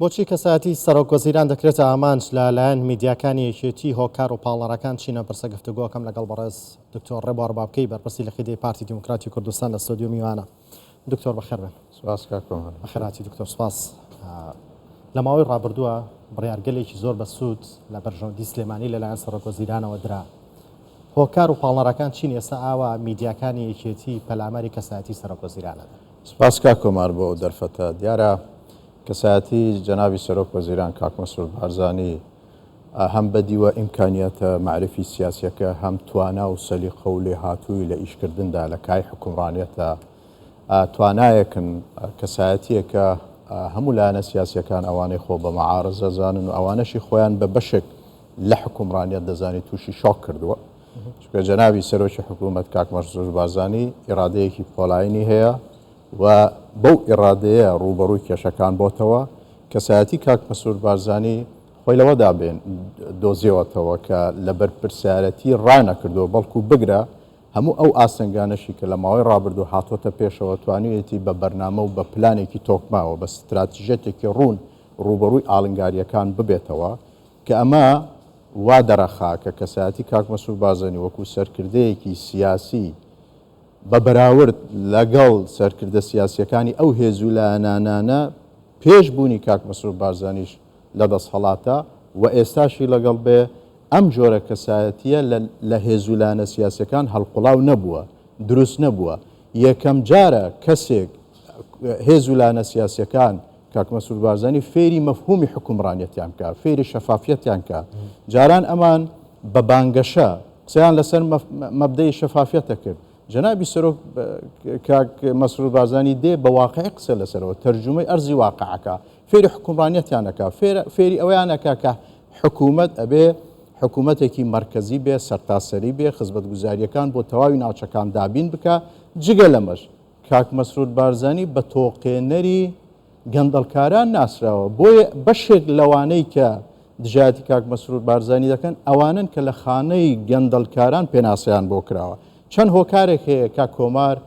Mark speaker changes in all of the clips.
Speaker 1: بۆچی کەسایەتی سەرۆکوەزیران دەکرێتە ئامانج لەلایەن میدیاکانی یەکێتی هۆکار و پاڵنەڕەکان چینە پرسە گفتوگۆکەم لەگەڵ بەڕێز دکتۆر ڕێبوار بابکەی بەرپرسی لە خیدەی پارتی دیموکراتی کوردستان لە ستۆدیۆ میوانە. دکتۆر بەخێر بن.
Speaker 2: سپاس کاکۆ.
Speaker 1: بەخێراتی دکتۆر سپاس. لە ماوەی ڕابردووە بڕیارگەلێکی زۆر بە سوود لە بەرژەوەندی سلێمانی لەلایەن سەرۆکوەزیرانەوە درا. هۆکار و پاڵنەڕەکان چین ئێستا ئاوا میدیاکانی یەکێتی پەلاماری کەسایەتی سەرۆکوەزیرانە.
Speaker 2: سپاس کاکۆمار بۆ دەرفەتە. دیارە کەسایەتی جەنابی سەرۆکوەزیران کاک مەسعود بارزانی هەم بەدیوە ئیمکانیەتە معرفی سیاسیەکە هەم توانا و سەلیقە و لێهاتووی لە ئیشکردندا لە کای حکومڕانیەتە توانایەکن کەسایەتیەکە هەموو لایەنە سیاسیەکان ئەوانەی خۆ بە مەعارەزە زانن و ئەوانەشی خۆیان بە بەشێک لە حکومڕانیەت دەزانی تووشی شۆک کردووە. چونکە جەنابی سەرۆکی حکوومەت کاک مەسعود بارزانی ئیرادەیەکی پۆلاینی هەیە و بەو ئیرادەیە ڕوبەڕووی کێشەکان بۆتەوە. کەسایەتی کاک مەسعود بارزانی خۆی لەوەدا بێن دۆزیەوەتەوە کە لە بەرپرسیارەتی ڕانەکردووە بەڵکو بگرە هەموو ئەو ئاسنگانشی کە لە ماوەی ڕابردوو هاتۆتە پێشەوە توانویەتی بە بەرنامە و بە پلانێکی تۆکماوە بە ستراتیژێتێکی ڕوون ڕوبەڕووی ئاڵنگاریەکان ببێتەوە کە ئەمە وا دەرەخا کە کەسایەتی کاک مەسعود بارزانی وەکو سەرکردەیەکی سیاسی بە بەراورد لەگەڵ سەرکردە سیاسیەکانی ئەو هێزوو لایەنانانە پێش بوونی کاک مەسعود بارزانیش لە دەستهەڵاتە و ئێستاشی لەگەڵ بێ ئەم جۆرە کەسایەتیە لە هێزوو لایەنە سیاسیەکان هەڵقوڵاو نەبووە، دروست نەبووە. یەکەم جارە کەسێک هێزوو لایەنە سیاسیەکان کاک مەسعود بارزانی فێری مەفهومی حکومڕانیەتیان کە فێری شەفافیەتیان کە جاران ئەمان بە بانگەشە قسەیان لەسەر مەبدەی شەفافیەتە کرد. جەنابی سەرۆک کاک مەسعود بارزانی دێ بە واقعی قسە لەسەرەوە تەرجمەی ئەرزی واقعەکە فێری حکومڕانیەتیانەکە فێری ئەویانەکە کە حکوومەت ئەبێ حکوومەتێکی مرکزی بێ سەرتاسەری بێ خزمەتگوزاریەکان بۆ تەواوی ناوچەکان دابین بکە. جگە لەمەش کاک مەسعود بارزانی بە تۆقێنەری گەندەڵکاران ناسراوە بۆیە بەشێک لەوانەی کە دژایەتی کاک مەسعود بارزانی دەکەن ئەوانن کە لە خانەی گەندەڵکاران پێناسەیان بۆ کراوە. چەند هۆکارێک هەیە کاک کۆمار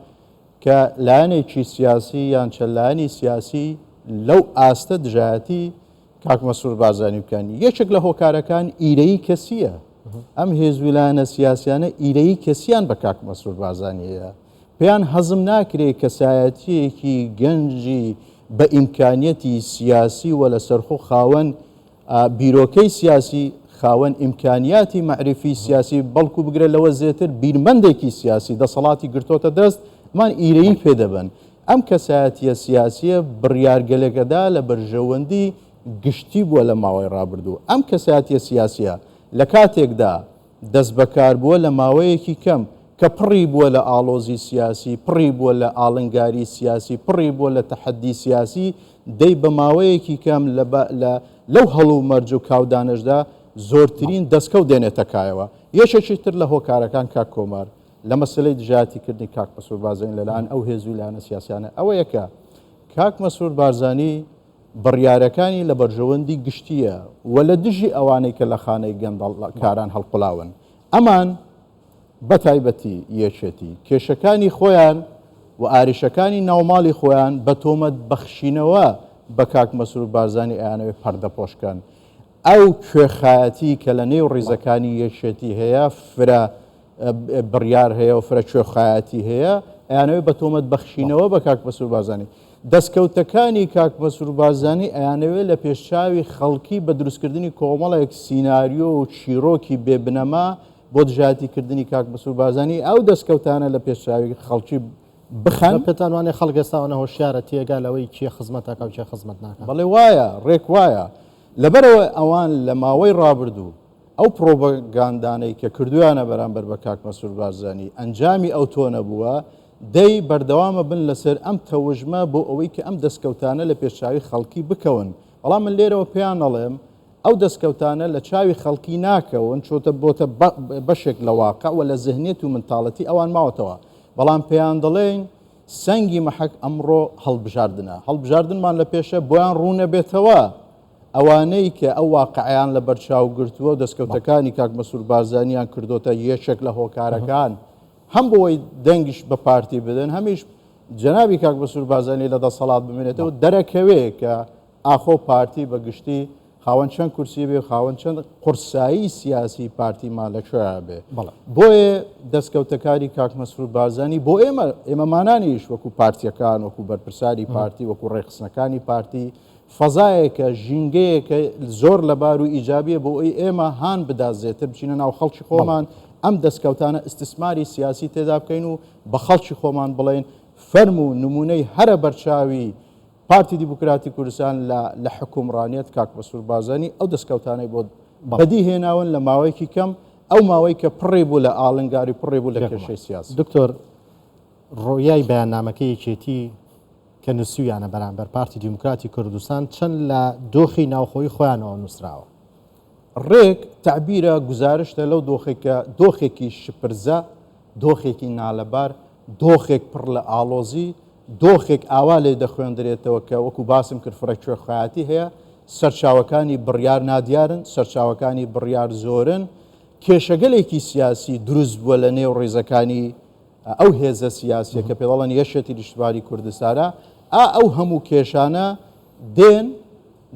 Speaker 2: کە لایەنێکی سیاسی یان چەند لایەنی سیاسی لەو ئاستە دژایەتی کاک مەسعود بارزانی بکەن. یەکێک لە هۆکارەکان ئیرەیی کەسیە. ئەم هێزوو لایەنە سیاسیانە ئیرەیی کەسیان بە کاک مەسعود بارزانی هەیە. پێیان هەزم ناکرێت کەسایەتیەکی گەنجی بە ئیمکانیەتی سیاسی و لە سەرخۆ خاوەن بیرۆکەی سیاسی خاوەن ئیمکانیاتی معرفی سیاسی بەڵکو بگرێت لەوە زیاتر بیرمەندێکی سیاسی دەسەڵاتی گرتۆتە دەست مان ئیرەیی پێدەبن. ئەم کەسایەتیە سیاسیە بڕیارگەلێکەدا لە بەرژەوەندی گشتی بووە لە ماوەی ڕابردوو. ئەم کەسایەتیە سیاسیە لە کاتێکدا دەست بەکار بووە لە ماوەیەکی کەم کە پڕی بووە لە ئاڵۆزی سیاسی، پڕی بووە لە ئاڵنگاری سیاسی، پڕی بووە لە تەحەدی سیاسی، دەی بە ماوەیەکی کەم لەو هەڵو مەرج و کاودانشدا زۆرترین دەستکەوت دێنێتە کایەوە. یەکێکی تر لە هۆکارەکان کاک کۆمار لە مەسلەی دژایەتیکردنی کاک مەسعود بارزانی لەلایەن ئەو هێزوو لایەنە سیاسیانە ئەوە یەکە کاک مەسعود بارزانی بڕیارەکانی لە بەرژەوەندی گشتیە و لە دژی ئەوانەی کە لە خانەی گەندەڵکاران هەڵقوڵاون ئەمان بەتایبەتی یەکێتی کێشەکانی خۆیان و ئاریشەکانی ناوماڵی خۆیان بە تۆمەت بەخشینەوە بە کاک مەسعود بارزانی ئەیانەوێت پەردەپۆشکەن. ئەو کوێخایەتی کە لە نێو ڕیزەکانی یەکێتی هەیە فرە بڕیار هەیە و فرە کوێخایەتی هەیە ئەیانەوێت بە تۆمەت بەخشینەوە بە کاک مەسعود بارزانی. دەستکەوتەکانی کاک مەسعود بارزانی ئەیانەوێت لە پێشچاوی خەڵکی بە دروستکردنی کۆمەڵێک سیناریۆ و چیرۆکی بێبنەما بۆ دژایەتیکردنی کاک مەسعود بارزانی ئەو دەستکەوتانە لە پێشچاوی خەڵکی بخەن.
Speaker 1: پێتانوانێ خەڵک ئێستاوانە هۆشیارە تێگا لەوەی کێ خزمەتەکە و کێ خزمەت ناکات.
Speaker 2: بەڵێ وایە ڕێک وایە لەبەرەوە ئەوان لە ماوەی ڕابردوو ئەو پرۆپاگاندانەی کە کردویانە بەرامبەر بە کاک مەسعود بارزانی ئەنجامی ئەو تۆ نەبووە دەی بەردەوامە بن لەسەر ئەم تەوژمە بۆ ئەوەی کە ئەم دەستکەوتانە لە پێشچاوی خەڵکی بکەون. بەڵام من لێرەوە پێیان نەڵێم ئەو دەستکەوتانە لە چاوی خەڵکی ناکەون چۆتە بۆتە بەشێک لە واقع و لە ذهنیەت و منتاڵەتی ئەوان ماوەتەوە. بەڵام پێیان دەڵێن سەنگی مەحەک ئەمڕۆ هەڵبژاردنمان لە پێشە بۆیان ڕوونە بێتەوە ئەوانەی کە ئەو واقعیان لە بەرچاو گرتووە و دەستکەوتەکانی کاک مەسعود بارزانیان کردوتە یەکێک لە هۆکارەکان هەم بۆی دەنگیش بە پارتی بدەن هەمیش جەنابی کاک مەسعود بارزانی لە دەسەڵات بمێنێتەوە دەرەکەوێ کە ئاخۆ پارتی بەگشتی خاوەن چەند کورسی بێ خاوەن چەند قورسایی سیاسی پارتیمان لەکوێ بێ بۆیە دەستکەوتەکاری کاک مەسرور بارزانی بۆ ئێمەمانانیش وەکو پارتیەکان وەکو بەرپرساری پارتی وەکو ڕێخستنەکانی پارتی فەزایەکە ژینگەیەکە زۆر لەبار و ئیجابیە بۆ ئەوی ئێمە هان بدازێتر بچینە ناو خەڵکی خۆمان ئەم دەستکەوتانە ئیستثماری سیاسی تێدا بکەین و بە خەڵکی خۆمان بڵێن فەرم و نمونەی هەرە بەرچاوی پارتی دیموکراتی کوردستان لە حکومڕانیەت کاک مەسرور بارزانی ئەو دەستکەوتانەی بۆ بەدی هێناون لە ماوەیەکی کەم ئەو ماوەی کە پڕێ بوو لە ئاڵنگاری پڕێ بوو لە کێشەی سیاسی.
Speaker 1: دکتۆر ڕۆیای بەیاننامەکەی یەکێتی کە نووسیویانە بەرامبەر پارتی دیموکراتی کوردستان چەند لە دۆخی ناوخۆی خۆیانەوە نووسراوە.
Speaker 2: ڕێک تعبیرە گزارشتە لەو دۆخێکە دۆخێکی شپرزە دۆخێکی نالەبار دۆخێک پڕ لە ئاڵۆزی دۆخێک ئاوا لێ دەخوێندرێتەوە کە وەکو باسم کرد فڕێکوێ خۆیاتی هەیە سەرچاوەکانی بڕیار نادیارن سەرچاوەکانی بڕیار زۆرن کێشەگەلێکی سیاسی دروست بووە لە نێو ڕێزەکانی ئەو هێزە سیاسیە کە پێڵەن یەشێتی نیشتواری کوردستانە ئەو هەموو کێشانە دێن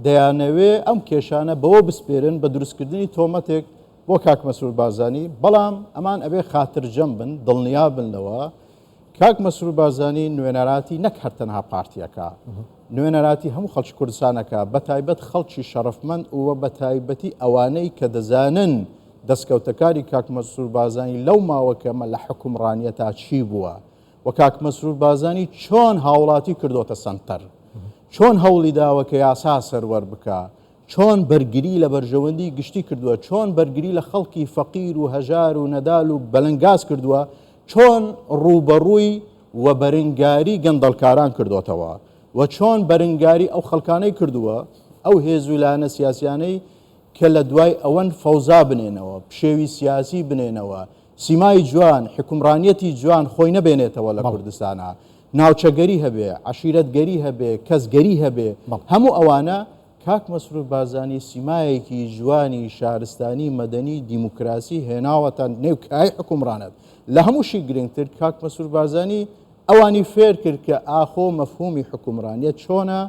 Speaker 2: دەیانەوێ ئەم کێشانە بەوە بسپێرن بە دروستکردنی تۆمەتێک بۆ کاک مەسرور بارزانی بەڵام ئەمان ئەبێ خاترجەم بن دڵنیا بنەوە کاک مەسرور بارزانی نوێنەراتی نەک هەرتەنها پارتیەکە نوێنەراتی هەموو خەڵکی کوردستانەکە بە تایبەت خەڵکی شەرەفمەند وە بە تایبەتی ئەوانەی کە دەزانن دەستکەوتەکاری کاک مەسرور بارزانی لەو ماوەکەمە لە حکومڕانیەتا چی بووە و کاک مەسرور بارزانی چۆن هاوڵاتی کردوتە سەنتەر چۆن هەوڵی داوە کە یاسا سەروەر بکە چۆن بەرگری لە بەرژەوەندی گشتی کردووە چۆن بەرگری لە خەڵکی فەقیر و هەژار و نەدال و بەلەنگاز کردووە چۆن ڕوبەڕووی و بەرنگاری گەندەڵکاران کردوتەوە و چۆن بەرنگاری ئەو خەڵکانەی کردووە ئەو هێزولانە سیاسیانەی کە لە دوای ئەوەن فەوزا بنێنەوە پشێوی سیاسی بنێنەوە سیمای جوان حکومڕانیەتی جوان خۆی نەبێنێتەوە لە کوردستانە ناوچەگەری هەبێ عشیرەتگەری هەبێ کەسگەری هەبێ هەموو ئەوانە کاک مەسرور بارزانی سیمایەکی جوانی شارستانی مەدەنی دیموکراسی هێناوەتە نێو کای حکومڕانەت لە هەمووشی گرنگتر کاک مەسرور بارزانی ئەوانی فێر کرد کە ئاخۆ مەفهومی حکومڕانیەت چۆنە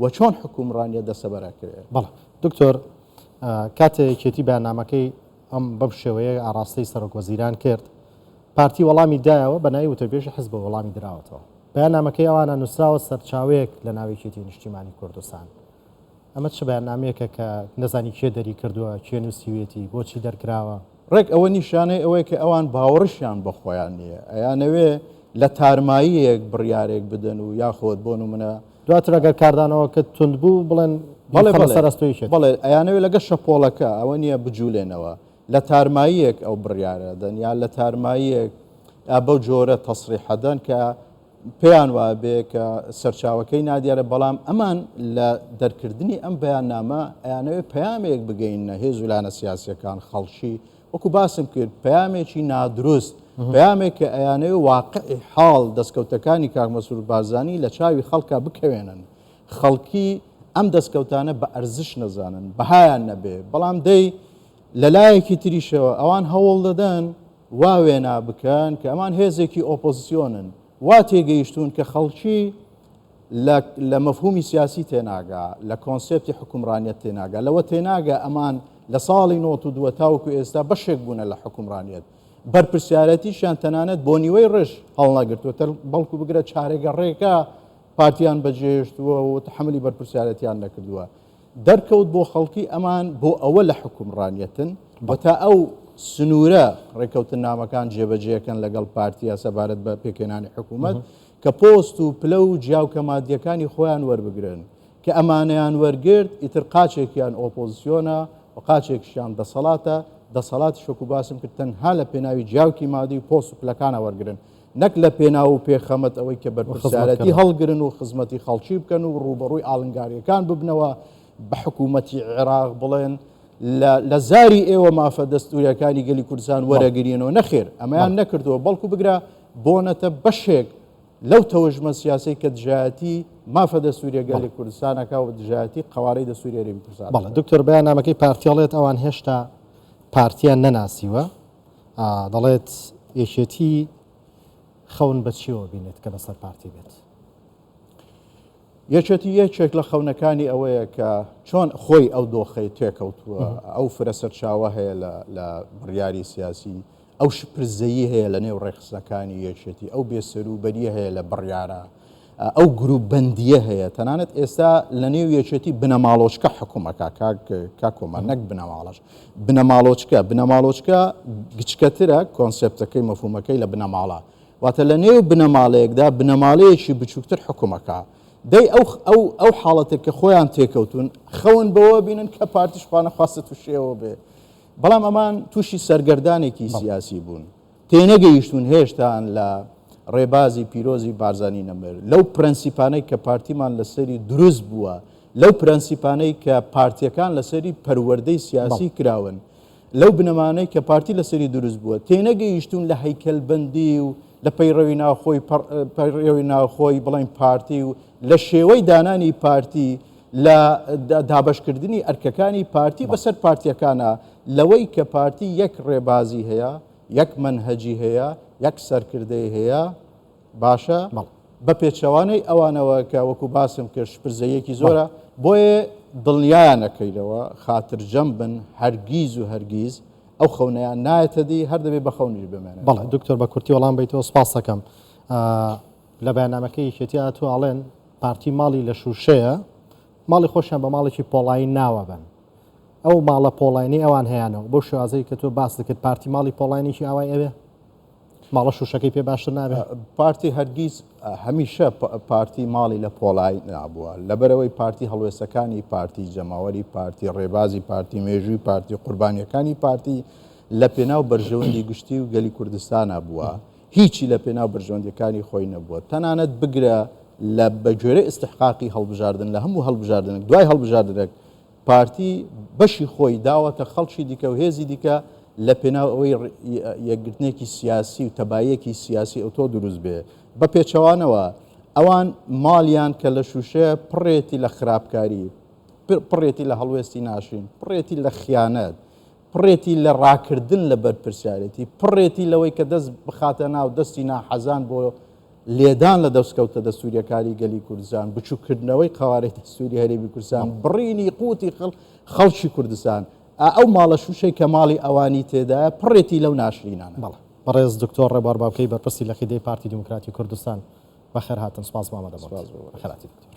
Speaker 2: و چۆن حکومڕانیەت دەسەبەرەکرێت.
Speaker 1: بەڵێ دکتۆر کاتێکێتی بەیاننامەکەی ئەم بەم شێوەیە ئاراستەی سەرۆکوەزیران کرد پارتی وەڵامی دایەوە بە ناوی وتەبێژی حزب وەڵامی دراوەتەوە بەیاننامەکەی ئەوانە نووسراوە سەرچاوەیەک لە ناوێکێتی نیشتیمانی کوردستان ئەمە چ بەیاننامەیەکە کە نەزانی کێ دەری کردووە کێ نووسیوێتی بۆچی دەرکراوە
Speaker 2: ڕێک ئەوە نیشانەی ئەوەیە کە ئەوان باوەڕشیان بە خۆیان نییە ئەیانەوێ لە تارماییەک بڕیارێک بدەن و یاخۆت بۆ نمونە
Speaker 1: دواتر ئەگەر کاردانەوە کە تند بوو بڵێن سەرستۆیشێت
Speaker 2: بڵێ ئەیانەوێ لەگە شەپۆڵەکە ئەوە نییە بجوولێنەوە لە تارماییەک ئەو بڕیارە دەن یا لە تارماییەک بەو جۆرە تەسریحەدەن کە پێیان وابێ کە سەرچاوەکەی نادیارە بەڵام ئەمان لە دەرکردنی ئەم بەیاننامە ئەیانەوێ پەیامێک بگەینە هێزولانە سیاسیەکان خەڵکی وەکو باسم کرد پەیامێکی نادروست پەیامێک کە ئەیانەوێ واقعی حاڵ دەستکەوتەکانی کاک مەسرور بارزانی لە چاوی خەڵکا بکەوێنن خەڵکی ئەم دەستکەوتانە بە ئەرزش نەزانن بەهایان نەبێ بەڵام دەی لەلایەکی تریشەوە ئەوان هەوڵ دەدەن وا وێنا بکەن کە ئەمان هێزێکی ئۆپۆزیسیۆنن وا تێگەیشتون کە خەڵکی لە مەفهومی سیاسی تێناگا لە کۆنسێپتی حکومڕانیەت تێناگا لەوە تێناگا ئەمان لە ساڵی 92 تاوەکو ئێستا بەشێک بوونە لە حکومڕانیەت بەرپرسیارەتیشیان تەنانەت بۆ نیوەی ڕێژ هەڵ نەگرتووە بەڵکو بگرە چارێگە ڕێکە پارتیان بەجێشتووە و تحملی بەرپرسیارەتیان نەکردووە دەرکەوت بۆ خەڵکی ئەمان بۆ ئەوە لە حکومڕانیەتن بە تا ئەو سنوورە ڕێکەوتن نامەکان جێبەجێەکەن لەگەڵ پارتیا سەبارەت بە پێکێنانی حکوومەت کە پۆست و پلە و جیاوکە مادیەکانی خۆیان وەربگرن کە ئەمانەیان وەرگرت ئیتر قاچێکیان ئۆپۆزیسیۆنە و قاچێکشیان دەسەڵاتی شۆک و باسم کرد تەنها لە پێناوی جیاوکی مادی و پۆست و پلەکانە وەرگرن نەک لە پێناو و پێخەمەت ئەوەی کە بەرپرسیارەتی هەڵگرن و خزمەتی خەڵکی بکەن و ڕوبەڕووی ئاڵنگاریەکان ببنەوە بە حکوومەتی عێراق بڵێن لە زاری ئێوە مافە دەستوریەکانی گەلی کوردستان وەرەگرینەوە نەخێر ئەمەیان نەکردەوە بەڵکو بگرە بۆنەتە بەشێک لەو تەوەژمە سیاسی کە دژایەتی مافە دەستوریە گەلی کوردستانەکە و دژایەتی قەوارەی دەستوریە هەرێمی کوردستان
Speaker 1: بەڵێ دکتۆر بەیاننامەکەی پارتیاڵێت ئەوان هێشتا پارتیان نەناسیوە دەڵێت یەکێتی خەون بەچیەوە بینێت کە بەسەر پارتی بێت
Speaker 2: یەکێک لە خەونەکانی ئەوەیە کە چۆن خۆی ئەو دۆخەی تێکەوتووە ئەو فرە سەرچاوە هەیە لە بڕیاری سیاسی ئەو شپرزەیی هەیە لە نێو ڕێخسەکانی یەکێتی ئەو بێسەروبەریە هەیە لە بڕیارە ئەو گروپ بەندیە هەیە تەنانەت ئێستا لە نێو یەکێتی بنەماڵۆچکە حکوومەکە کا کۆمە نەک بنەماڵش بنەماڵۆچکە گچکەترە کۆنسپتەکەی مەفهومەکەی لە بنەماڵە واتە لە نێو بنەماڵەیەکدا بنەماڵەیەکی بچووکتر حکوومەکە دەی ئەو حاڵەتێک کە خۆیان تێکەوتون خەون بەوە بینن کە پارتیشخواانە خواستە تووشێەوە بێ بەڵام ئەمان تووشی سەرگەردانێکی سیاسی بوون تێنەگەیشتون هێشتان لە ڕێبازی پیرۆزی بارزانانی نەمر لەو پرەنسیپانەی کە پارتیمان لەسەری دروست بووە لەو پرەنسیپانەی کە پارتیەکان لەسەری پەروەردەی سیاسی کراون لەو بنەمانەی کە پارتی لەسەری دروست بووە تێنەگەیشتون لە هەیکەلبەندی و لە پەیڕەوی ناوخۆی بڵین پارتی و لە شێوەی دانانی پارتی لە دابشکردنی ئەرکەکانی پارتی بەسەر پارتیەکانە لەوەی کە پارتی یەک ڕێبازی هەیە یەک منهەجی هەیە یەک سەرکردەی هەیە باشە بە پێچەوانەی ئەوانەوە کە وەکو باسم کرد شپرزەیەکی زۆرە بۆیە دڵنیایان نەکەیتەوە خاترجەم بن هەرگیز و هەرگیز ئەو خەونەیان نایەتە دی هەر دەبێت بە خەونیش بمێنێت
Speaker 1: بەڵێ دکتۆر بە کورتی وەڵام بیتەوە سپاس دەکەم لە بەیاننامەکەی یەکێتی تو ئاڵێن پارتی ماڵی لە شوشەیە ماڵی خۆشیان بە ماڵێکی پۆڵایی ناوە بن ئەو ماڵە پۆڵینی ئەوان هەیەەوە بۆ شوازەی کە تۆ باس دەکرد پارتی ماڵی پۆڵینیی ئاوای ئەوێ ماڵە شوشەکەی پێ باشتر نابێت
Speaker 2: پارتی هەرگیز هەمیشە پارتی ماڵی لە پۆڵای نابووە لەبەرەوەی پارتی هەڵوێستەکانی پارتی جەماوەری پارتی ڕێبازی پارتی مێژووی پارتی قوربانیەکانی پارتی لە پێناو بەرژەوەندی گشتی و گەلی کوردستانە بووە هیچی لە پێناو بەرژەوەندەکانی خۆی نەبووە تەنانەت بگرە لە بەگوێرە ئستحقاقی هەڵبژاردن لە هەموو هەڵبژاردنێک دوای هەڵبژاردنێک پارتی بەشی خۆی داوەتە خەڵکی دیکە و هێزی دیکە لە پێناو ئەوەی یەکگرتنێکی سیاسی و تەبایەکی سیاسی ئۆتۆ دروست بێ بە پێچەوانەوە ئەوان ماڵیان کە لە شوشەیە پڕێتی لە خراپکاری پڕێتی لە هەڵوێستی ناشین پڕێتی لە خیانەت پڕێتی لە ڕاکردن لە بەرپرسیارەتی پڕێتی لەوەی کە دەست بخاتە ناو دەستی ناحەزان بۆ لێدان لە دەستکەوتە دەستوریەکاری گەلی کوردستان بچووکردنەوەی قەوارەی دەستوری هەرێمی کوردستان بڕینی قوتی خەڵکی کوردستان ئەو ماڵە شوشەی کە ماڵی ئەوانی تێدایە پڕێتی لەو ناشرینانە
Speaker 1: بەڵێ بەڕێز دکتۆر ڕێبوار باوکەی بەرپرسی لە خیدەی پارتی دیموکراتی کوردستان بەخێر هاتن سپاس مامەدە بەخێراتی دکتۆر